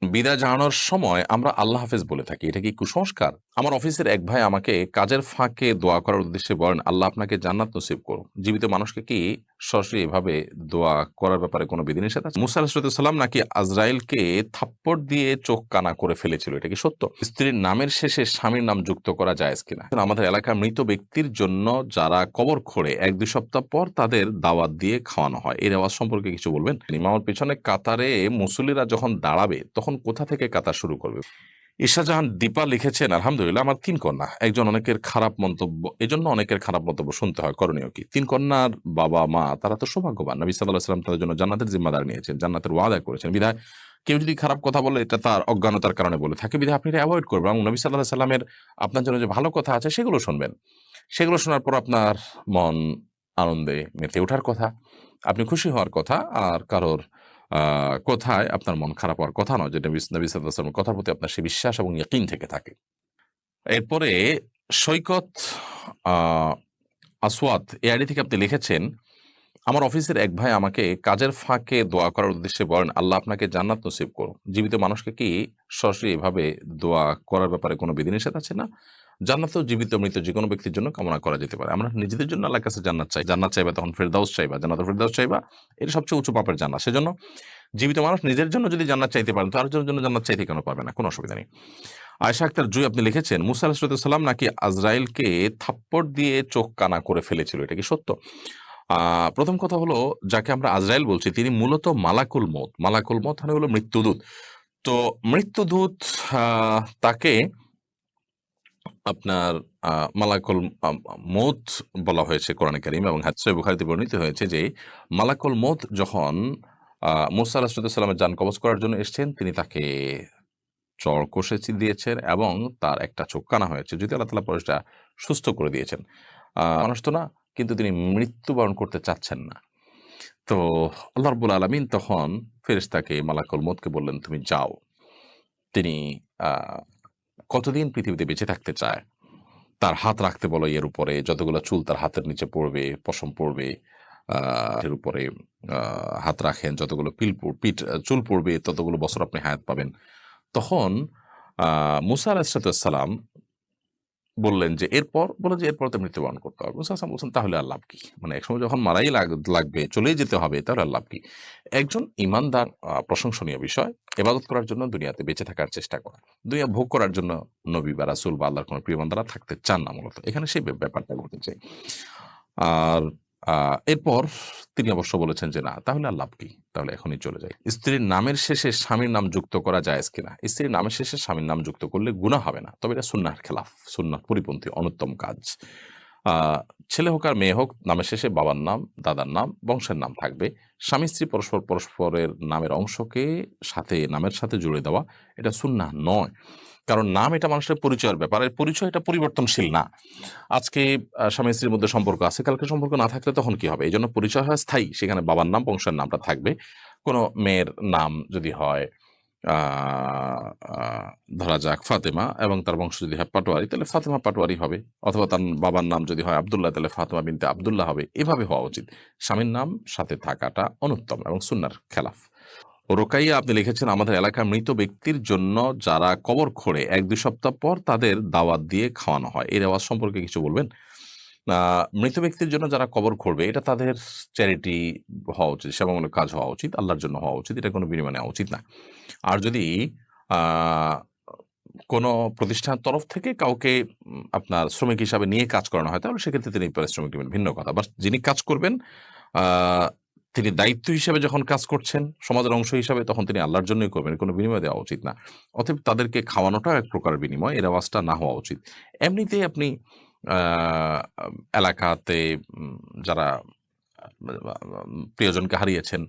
বিদায় জানানোর সময় আমরা আল্লাহ হাফেজ বলে থাকি। এটা কি কুসংস্কার? আমার অফিসের এক ভাই আমাকে কাজের ফাঁকে দোয়া করার উদ্দেশ্যে বলেন, "আল্লাহ আপনাকে জান্নাত নসিব করুন।" জীবিত মানুষকে কি সরাসরি এভাবে দোয়া করার ব্যাপারে কোনো বিধিনিষেধ আছে? মুসা আলাইহিস সালাম নাকি আজরাইলকে থাপ্পড় দিয়ে চোখ কানা করে ফেলেছিল। এটা কি সত্য? স্ত্রীর নামের শেষে স্বামীর নাম যুক্ত করা জায়েজ কিনা? আমাদের এলাকার মৃত ব্যক্তির জন্য যারা কবর খোঁড়ে ১-২ সপ্তাহ পর তাদের দাওয়াত দিয়ে খাওয়ানো হয়। এই রেওয়াজ সম্পর্কে কিছু বলবেন? ইমামের পেছনে কাতারে মুসল্লিরা যখন দাঁড়াবে তখন কোথা থেকে কাতার শুরু করবে? ঈশা জাহান দীপা লিখেছেন, আলহামদুলিল্লাহ আমার ৩ কন্যা। একজন অনেকের খারাপ মন্তব্য এজন্য অনেকের খারাপ মন্তব্য শুনতে হয়। করণীয় কি? ৩ কন্যার বাবা-মা তারা তো সৌভাগ্যবান। নবী সাল্লাল্লাহু আলাইহি ওয়াসাল্লাম তাদের জন্য জান্নাতের জিম্মাদার নিয়েছেন, জান্নাতের ওয়াদা করেছেন। বিধায় কেউ যদি খারাপ কথা বলে এটা তার অজ্ঞানতার কারণে বলে থাকে। বিধায় আপনি এটা এভয়েড করবেন এবং নবী সাল্লাল্লাহু আলাইহি সাল্লামের আপনার জন্য যে ভালো কথা আছে সেগুলো শুনবেন। সেগুলো শোনার পর আপনার মন আনন্দে মেতে ওঠার কথা। আপনি খুশি হওয়ার কথা। আর কারোর আ কথায় আপনার মন খারাপ হওয়ার কথা নয়, যে নবী সাল্লাল্লাহু আলাইহি ওয়াসাল্লামের কথার প্রতি আপনার সে বিশ্বাস এবং ইয়াকিন থেকে থাকে। এরপরে সৈকত আ আসওয়াত এই আইডি থেকে আপনি লিখেছেন, আমার অফিসের এক ভাই আমাকে কাজের ফাঁকে দোয়া করার উদ্দেশ্যে বলেন, "আল্লাহ আপনাকে জান্নাত নসিব করুন।" জীবিত মানুষকে কি সরাসরি এভাবে দোয়া করার ব্যাপারে কোনো বিধিনিষেধ আছে না? জান্নাত তো জীবিত মৃত যেকোনো ব্যক্তির জন্য কামনা করা যেতে পারে। আমরা নিজেদের জন্য আল্লাহর কাছে জান্নাত চাই। জান্নাত চাইবা তখন ফেরদাউস চাইবা, জান্নাতুল ফেরদাউস চাইবা। এটা সবচেয়ে উঁচু পাপের জান্নাত। সেজন্য জীবিত মানুষ নিজের জন্য যদি জান্নাত চাইতে পারেন, তো আরেকজনের জন্য জান্নাত চাইতে কেন পারবে না? কোনো অসুবিধা নেই। আয়েশা আক্তার জুঁই আপনি লিখেছেন, মুসা আলাইহিস সালাম নাকি আজরাইলকে থাপ্পড় দিয়ে চোখ কানা করে ফেলেছিল। এটা কি সত্য? আ ১ম কথা হলো, যাকে আমরা আজরাইল বলছি তিনি মূলত মালাকুল মউত। মালাকুল মউত মানে হলো মৃত্যুদূত। তো মৃত্যুদূত আ তাকে আপনার আ মালাকুল মউত বলা হয়েছে কোরআনে কারীম এবং সহিহ বুখারীতে বর্ণিত হয়েছে যে মালাকুল মউত যখন মুসা আলাইহিস সালামের জান কবজ করার জন্য এসছেন, তিনি তাকে চড় কষে দিয়েছেন এবং তার একটা চোখ কানা হয়েছে। যদিও আল্লাহ তাআলা পরে সেটা সুস্থ করে দিয়েছেন। মানুষ তো না, কিন্তু তিনি মৃত্যুবরণ করতে চাচ্ছেন না। তো আল্লাহ রাব্বুল আলামিন তখন ফেরেশতাকে মালাকুল মউতকে বললেন, "তুমি যাও।" তিনি আ কতদিন পৃথিবীতে বেঁচে থাকতে চায়, তার হাত রাখতে বলো এর উপরে, যতগুলো চুল তার হাতের নিচে পড়বে, পশম পড়বে, আ এর উপরে আ হাত রাখেন, যতগুলো চুল পড়বে ততগুলো বছর আপনি হায়াত পাবেন। তখন আ মুসা আলাইহিস সালাম বললেন যে, "এরপর?" বললেন যে, "এরপর তো মৃত্যুবরণ করতে হবে।" মুসা আসলাম বলছেন, "তাহলে আর লাভ কি? মানে একসময় যখন মারাই লাগবে, চলেই যেতে হবে, তাহলে আর লাভ কি?" একজন ঈমানদার প্রশংসনীয় বিষয়, ইবাদত করার জন্য দুনিয়াতে বেঁচে থাকার চেষ্টা করা। দুনিয়া ভোগ করার জন্য নবী বা রাসূল বা আল্লাহর কোন প্রিয় বান্দারা থাকতে চান না মূলত। এখানে সেই ব্যাপারটা ঘটেছে। আর আ এরপর তিনি অবশ্য বলেছেন যে, "না, তাহলে আর লাভ কি? তাহলে এখনই চলে যাই।" স্ত্রীর নামের শেষে স্বামীর নাম যুক্ত করা জায়েজ কিনা? স্ত্রীর নামের শেষে স্বামীর নাম যুক্ত করলে গুনাহ হবে না। তবে এটা সুন্নাহর খেলাফ, সুন্নাহর পরিপন্থী অনুত্তম কাজ। আ ছেলে হোক আর মেয়ে হোক, নামের শেষে বাবার নাম, দাদার নাম, বংশের নাম থাকবে। স্বামী-স্ত্রী পরস্পরের নামের অংশকে নামের সাথে জুড়ে দেওয়া, এটা সুন্নাহ নয়। কারণ নাম এটা মানুষের পরিচয়ের ব্যাপার। এর পরিচয় এটা পরিবর্তনশীল না। আজকে স্বামী-স্ত্রীর মধ্যে সম্পর্ক আছে, কালকে সম্পর্ক না থাকলে তখন কি হবে? এজন্য পরিচয় হয় স্থায়ী। সেখানে বাবার নাম, বংশের নামটা থাকবে। কোন মেয়ের নাম যদি হয় আ আ ধরা যাক ফাতেমা এবং তার বংশ যদি হয় পাটোয়ারি, তাহলে ফাতেমা পাটোয়ারি হবে। অথবা তার বাবার নাম যদি হয় আব্দুল্লাহ, তাহলে ফাতেমা বিনতে আব্দুল্লাহ হবে। এভাবে হওয়া উচিত। স্বামীর নাম সাথে থাকাটা অনুত্তম এবং সুন্নাহর খেলাফ। রোকাইয়া আপনি লিখেছেন, আমাদের এলাকার মৃত ব্যক্তির জন্য যারা কবর খোঁড়ে ১-২ সপ্তাহ পর তাদের দাওয়াত দিয়ে খাওয়ানো হয়। এই রেওয়াজ সম্পর্কে কিছু বলবেন? আ মৃত ব্যক্তির জন্য যারা কবর খুঁড়বে এটা তাদের চ্যারিটি হওয়া উচিত, সেবামূলক কাজ হওয়া উচিত, আল্লাহর জন্য হওয়া উচিত। এটা কোনো বিনিময়ে নেওয়া উচিত না। আর যদি আ কোনো প্রতিষ্ঠানের তরফ থেকে কাউকে আপনার শ্রমিক হিসাবে নিয়ে কাজ করানো হয়, তাহলে সেক্ষেত্রে তিনি পারিশ্রমিক দিবেন, ভিন্ন কথা। বাট যিনি কাজ করবেন আ তিনি দায়িত্ব হিসেবে যখন কাজ করছেন, সমাজের অংশ হিসাবে, তখন তিনি আল্লাহর জন্যই করবেন। কোনো বিনিময় দেওয়া উচিত না। অতএব তাদেরকে খাওয়ানোটাও এক প্রকার বিনিময়। এই রেওয়াজটা না হওয়া উচিত। এমনিতেই আপনি আ এলাকাতে উম যারা প্রিয়জনকে হারিয়েছেন,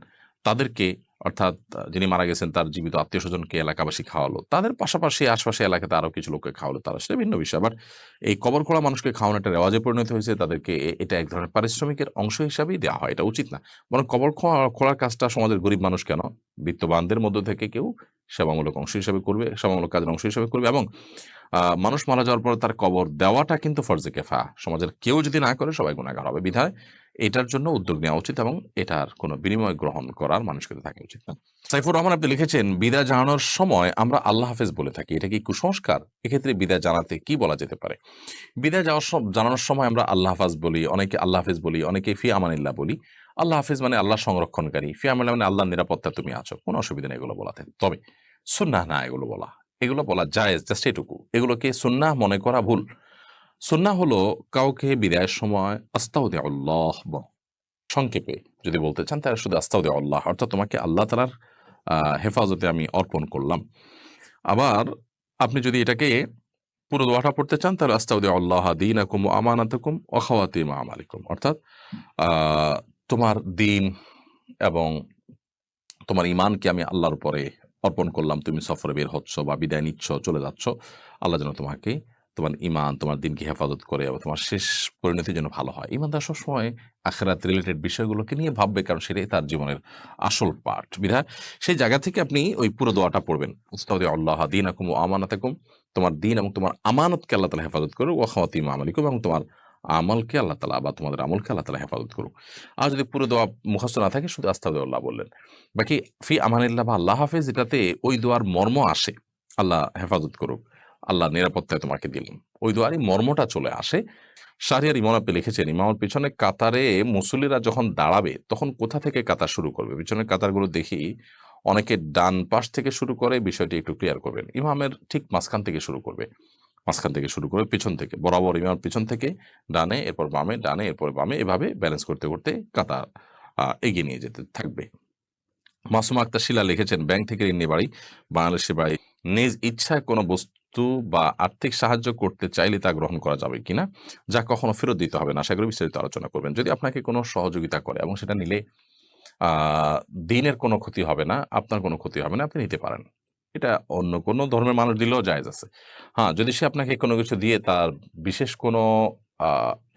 তাদেরকে অর্থাৎ যিনি মারা গেছেন তার জীবিত আত্মীয়স্বজনকে এলাকাবাসী খাওয়ালো। তাদের পাশাপাশি আশপাশের এলাকাতে আরো কিছু লোককে খাওয়ালো তারা, সেটা ভিন্ন বিষয়। বাট এই কবর খোঁড়া মানুষকে খাওয়ানো একটা রেওয়াজে পরিণত হয়েছে। তাদেরকে এটা এক ধরনের পারিশ্রমিকের অংশ হিসাবেই দেওয়া হয়। এটা উচিত না। বরং কবর খোঁড়ার কাজটা সমাজের গরিব মানুষ কেন, বিত্তবানদের মধ্য থেকে কেউ সেবামূলক অংশ হিসাবে করবে, সেবামূলক কাজের অংশ হিসাবে করবে এবং মানুষ মারা যাওয়ার পর তার কবর দেওয়াটা কিন্তু ফরজে কেফায়া। সমাজের কেউ যদি না করে সবাই গুনাহগার হবে। বিধায় এটার জন্য উদ্যোগ নেওয়া উচিত এবং এটার কোনো বিনিময় গ্রহণ করার মানসিকতা থাকা উচিত না। সাইফুর রহমান আপনি লিখেছেন, বিদায় জানানোর সময় আমরা আল্লাহ হাফেজ বলে থাকি। এটা কি কুসংস্কার? এক্ষেত্রে বিদায় জানাতে কি বলা যেতে পারে? বিদায় জানানোর সময় আমরা আল্লাহ হাফাজ বলি, অনেকে আল্লাহ হাফেজ বলি, অনেকে ফি আমানিল্লাহ বলি। আল্লাহ হাফেজ মানে আল্লাহ সংরক্ষণকারী, ফি আমানিল্লাহ মানে আল্লাহর নিরাপত্তা তুমি আছো। কোনো অসুবিধা নেই এগুলো বলাতে। তবে সুন্নাহ না এগুলো বলা। এগুলো বলা জায়েজ, জাস্ট এটুকু। এগুলোকে সুন্নাহ মনে করা ভুল। সুন্নাহ হলো কাউকে বিদায়ের সময় আস্তাউদিউল্লাহ বলা। সংক্ষেপে যদি বলতে চান তাহলে শুধু আস্তাউদিউল্লাহ, অর্থাৎ তোমাকে আল্লাহ তাআলার হেফাজতে আমি অর্পণ করলাম। আবার আপনি যদি এটাকে পুরো দোয়াটা পড়তে চান তাহলে আস্তাউদিউল্লাহ দীনাকুম ওয়া আমানাতাকুম ওয়া খাওয়াতিম আমালিকুম, অর্থাৎ আ তোমার দিন এবং তোমার ঈমানকে আমি আল্লাহর উপরে অর্পণ করলাম। তুমি সফরে বের হচ্ছ বা বিদায় নিচ্ছ, চলে যাচ্ছ। আল্লাহ যেন তোমাকে তোমার ঈমান, তোমার দিনকে হেফাজত করে এবং তোমার শেষ পরিণতি যেন ভালো হয়। ঈমানদার সবসময় আখিরাত রিলেটেড বিষয়গুলোকে নিয়ে ভাববে, কারণ সেটাই তার জীবনের আসল পার্ট। বিধায় সেই জায়গা থেকে আপনি ওই পুরো দোয়াটা পড়বেন। আস্তাউদিউল্লাহ দীনাকুম ওয়া আমানাতাকুম, তোমার দিন এবং তোমার আমানতকে আল্লাহ তাআলা হেফাজত করুক, ওয়া খাওয়াতিম আমালিকুম, এবং তোমার আমলকে আল্লাহ তাআলা বা তোমাদের আমলকে আল্লাহ তাআলা হেফাজত করুক। আর যদি পুরো দোয়া মুখস্থ না থাকে শুধু আস্তাগফিরুল্লাহ বললেন। বাকি ফি আমানিল্লাহ বা আল্লাহ হাফেজ, এটাতে ওই দোয়ার মর্ম আসে। আল্লাহ হেফাজত করুক, আল্লাহ নিরাপত্তায় তোমাকে দিলেন। ওই দোয়ারই মর্মটা চলে আসে। শাহরিয়ার ইমাম আপনি লিখেছেন, ইমামের পেছনে কাতারে মুসল্লিরা যখন দাঁড়াবে তখন কোথা থেকে কাতার শুরু করবে? পিছনের কাতারগুলো দেখি অনেকে ডান পাশ থেকে শুরু করে, বিষয়টি একটু ক্লিয়ার করবেন। ইমামের ঠিক মাঝখান থেকে শুরু করবে। মাঝখান থেকে শুরু করে পিছন থেকে বরাবর ইমামের পিছন থেকে ডানে, এরপর বামে, ডানে এরপর বামে, এভাবে ব্যালেন্স করতে করতে কাতার এগিয়ে নিয়ে যেতে থাকবে। মাসুমা আক্তার শিলা লিখেছেন, ব্যাংক থেকে ঋণ নিয়ে বাড়ি, বাংলাদেশে বাড়ি। নিজ ইচ্ছায় কোনো বস্তু বা আর্থিক সাহায্য করতে চাইলে তা গ্রহণ করা যাবে কিনা, যা কখনো ফেরত দিতে হবে না? আশা করি বিস্তারিত আলোচনা করবেন। যদি আপনাকে কোনো সহযোগিতা করে এবং সেটা নিলে দিনের কোনো ক্ষতি হবে না, আপনার কোনো ক্ষতি হবে না, আপনি নিতে পারেন। এটা অন্য কোনো ধর্মের মানুষ দিলেও জায়েজ আছে। হ্যাঁ, যদি সে আপনাকে কোনো কিছু দিয়ে তার বিশেষ কোনো আ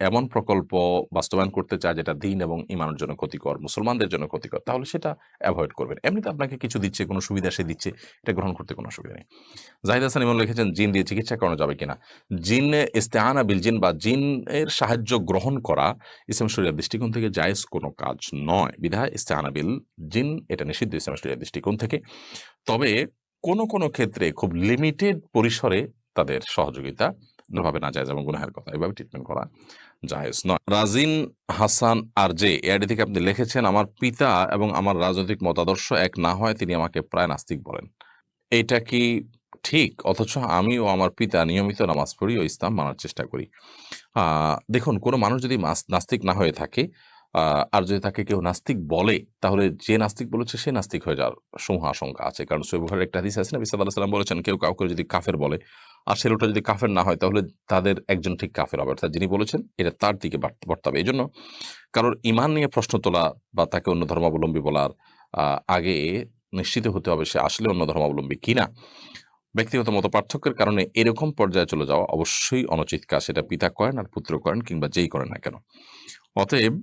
এমন প্রকল্প বাস্তবায়ন করতে চায় যেটা দ্বীন এবং ঈমানের জন্য ক্ষতিকর, মুসলমানদের জন্য ক্ষতিকর, তাহলে সেটা এভয়েড করবেন। এমনিতে আপনাকে কিছু দিচ্ছে, কোনো সুবিধা সে দিচ্ছে, এটা গ্রহণ করতে কোনো অসুবিধা নেই। জাহিদ হাসান ইমন লিখেছেন, জিন দিয়ে চিকিৎসা করানো যাবে কিনা? জিনে ইস্তেআনা বিল জিন বা জিনের সাহায্য গ্রহণ করা ইসলাম শরিয়ার দৃষ্টিকোণ থেকে জায়েজ কোনো কাজ নয়। বিধায় ইস্তেআনা বিল জিন এটা নিষিদ্ধ ইসলাম শরিয়ার দৃষ্টিকোণ থেকে। তবে কোনো ক্ষেত্রে খুব লিমিটেড পরিসরে তাদের সহযোগিতা ভাবে না জায়েজ এবং গুনাহের কথা। এভাবে ট্রিটমেন্ট করা জায়েজ নয়। রাজিন হাসান আরজে এআইডি থেকে আপনি লিখেছেন, আমার পিতা এবং আমার রাজনৈতিক মতাদর্শ এক না হয় তিনি আমাকে প্রায় নাস্তিক বলেন। এটা কি ঠিক? অথচ আমি ও আমার পিতা নিয়মিত নামাজ পড়ি ও ইসলাম মানার চেষ্টা করি। দেখুন, কোনো মানুষ যদি নাস্তিক না হয়ে থাকে, আর যদি তাকে কেউ নাস্তিক বলে, তাহলে যে নাস্তিক বলেছে সে নাস্তিক হয়ে যাওয়ার সমূহ আশঙ্কা আছে। কারণ সহিহ বুখারীর একটা হাদিস আছে, নবী সাল্লাল্লাহু আলাইহি ওয়াসাল্লাম বলেছেন, কেউ কাউকে যদি কাফের বলে আর সে লোকটা যদি কাফের না হয়, তাহলে তাদের একজন ঠিক কাফের হবে। অর্থাৎ যিনি বলেছেন এটা তার দিকে বর্তাবে। এজন্য কারোর ঈমান নিয়ে প্রশ্ন তোলা বা তাকে অন্য ধর্মাবলম্বী বলার আগে নিশ্চিত হতে হবে সে আসলে অন্য ধর্মাবলম্বী কিনা। ব্যক্তিগত মতপার্থক্যের কারণে এরকম পর্যায়ে চলে যাওয়া অবশ্যই অনুচিত কাজ। সেটা পিতা করেন আর পুত্র করেন কিংবা যেই করেন না কেন। অতএব